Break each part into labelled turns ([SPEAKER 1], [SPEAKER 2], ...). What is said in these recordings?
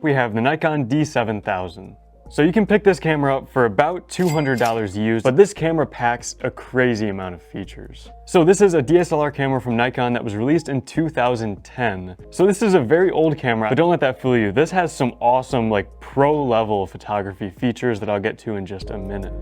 [SPEAKER 1] We have the Nikon D7000. So you can pick this camera up for about $200 used, but this camera packs a crazy amount of features. So this is a DSLR camera from Nikon that was released in 2010. So this is a very old camera, but don't let that fool you. This has some awesome, like, pro level photography features that I'll get to in just a minute.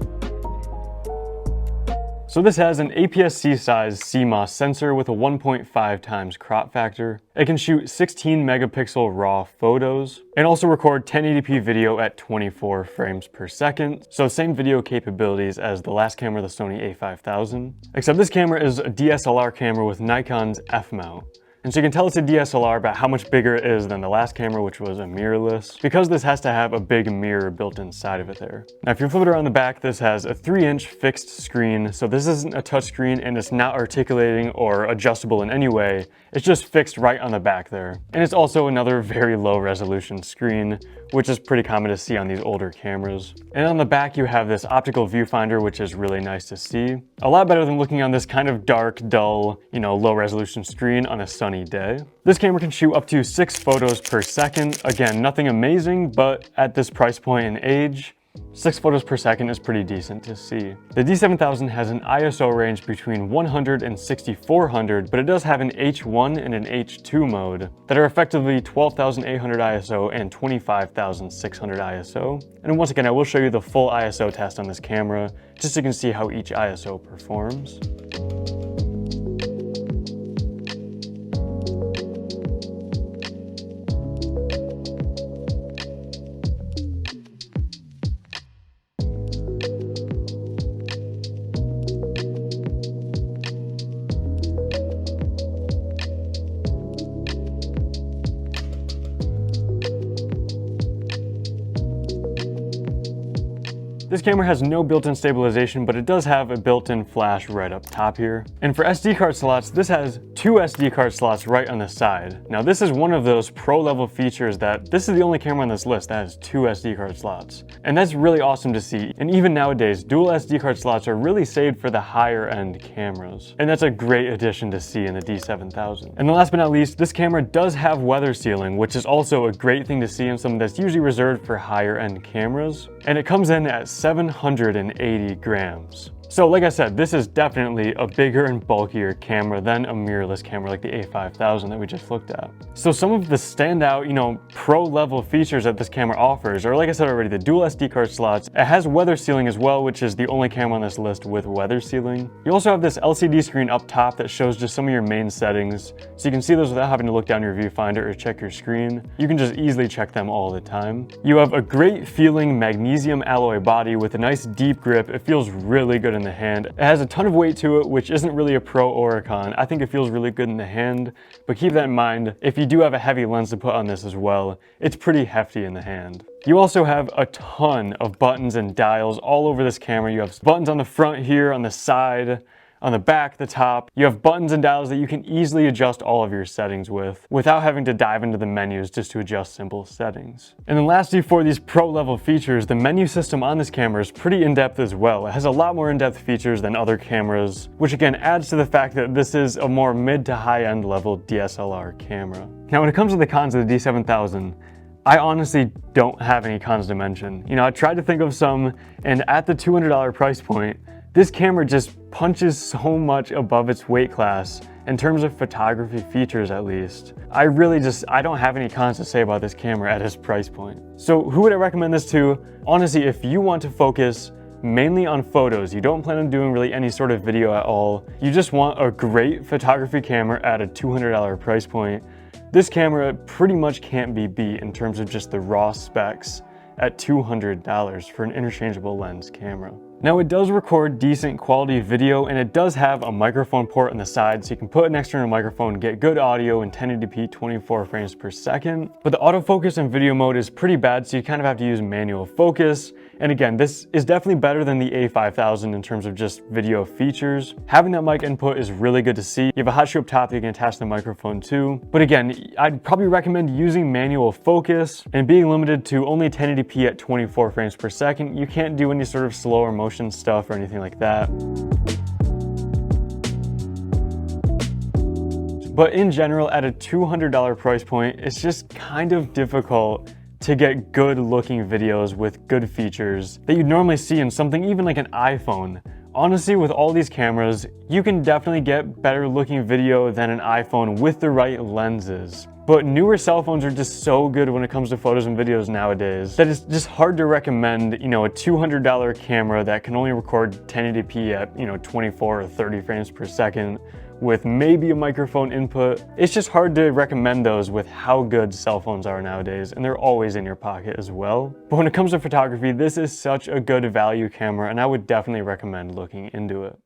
[SPEAKER 1] So this has an APS-C size CMOS sensor with a 1.5 times crop factor. It can shoot 16 megapixel RAW photos and also record 1080p video at 24 frames per second. So same video capabilities as the last camera, the Sony a5000. Except this camera is a DSLR camera with Nikon's f-mount. And so you can tell it's a DSLR by how much bigger it is than the last camera, which was a mirrorless, because this has to have a big mirror built inside of it there. Now, if you flip it around the back, this has a 3-inch fixed screen. So this isn't a touch screen and it's not articulating or adjustable in any way. It's just fixed right on the back there. And it's also another very low resolution screen, which is pretty common to see on these older cameras. And on the back, you have this optical viewfinder, which is really nice to see. A lot better than looking on this kind of dark, dull, low resolution screen on a sunny day. This camera can shoot up to 6 photos per second. Again, nothing amazing, but at this price point and age, 6 photos per second is pretty decent to see. The D7000 has an ISO range between 100 and 6400, but it does have an H1 and an H2 mode that are effectively 12,800 ISO and 25,600 ISO. And once again, I will show you the full ISO test on this camera, just so you can see how each ISO performs. This camera has no built-in stabilization, but it does have a built-in flash right up top here. And for SD card slots, this has 2 SD card slots right on the side. Now this is one of those pro-level features that this is the only camera on this list that has 2 SD card slots. And that's really awesome to see. And even nowadays, dual SD card slots are really saved for the higher end cameras. And that's a great addition to see in the D7000. And then last but not least, this camera does have weather sealing, which is also a great thing to see in something that's usually reserved for higher end cameras. And it comes in at 780 grams. So like I said, this is definitely a bigger and bulkier camera than a mirrorless camera like the a5000 that we just looked at. So some of the standout, pro level features that this camera offers are, like I said already, the dual SD card slots. It has weather sealing as well, which is the only camera on this list with weather sealing. You also have this LCD screen up top that shows just some of your main settings. So you can see those without having to look down your viewfinder or check your screen. You can just easily check them all the time. You have a great feeling magnesium alloy body with a nice deep grip. It feels really good in the hand. It has a ton of weight to it, which isn't really a pro or a con. I think it feels really good in the hand, but keep that in mind. If you do have a heavy lens to put on this as well, it's pretty hefty in the hand. You also have a ton of buttons and dials all over this camera. You have buttons on the front here, on the side, on the back, the top. You have buttons and dials that you can easily adjust all of your settings with without having to dive into the menus just to adjust simple settings. And then lastly, for these pro level features, the menu system on this camera is pretty in-depth as well. It has a lot more in-depth features than other cameras, which again adds to the fact that this is a more mid to high-end level DSLR camera. Now when it comes to the cons of the D7000, I honestly don't have any cons to mention. I tried to think of some, and at the $200 price point, this camera just punches so much above its weight class in terms of photography features, at least. I don't have any cons to say about this camera at its price point. So who would I recommend this to? Honestly, if you want to focus mainly on photos, you don't plan on doing really any sort of video at all, you just want a great photography camera at a $200 price point, this camera pretty much can't be beat in terms of just the raw specs at $200 for an interchangeable lens camera. Now it does record decent quality video, and it does have a microphone port on the side, so you can put an external microphone, get good audio in 1080p 24 frames per second. But the autofocus in video mode is pretty bad, so you kind of have to use manual focus. And again, this is definitely better than the a5000 in terms of just video features. Having that mic input is really good to see. You have a hot shoe up top that you can attach the microphone to. But again, I'd probably recommend using manual focus and being limited to only 1080p at 24 frames per second. You can't do any sort of slower motion stuff or anything like that. But in general, at a $200 price point, it's just kind of difficult to get good looking videos with good features that you'd normally see in something even like an iPhone. Honestly, with all these cameras, you can definitely get better looking video than an iPhone with the right lenses. But newer cell phones are just so good when it comes to photos and videos nowadays that it's just hard to recommend, a $200 camera that can only record 1080p at, 24 or 30 frames per second with maybe a microphone input. It's just hard to recommend those with how good cell phones are nowadays, and they're always in your pocket as well. But when it comes to photography, this is such a good value camera, and I would definitely recommend looking into it.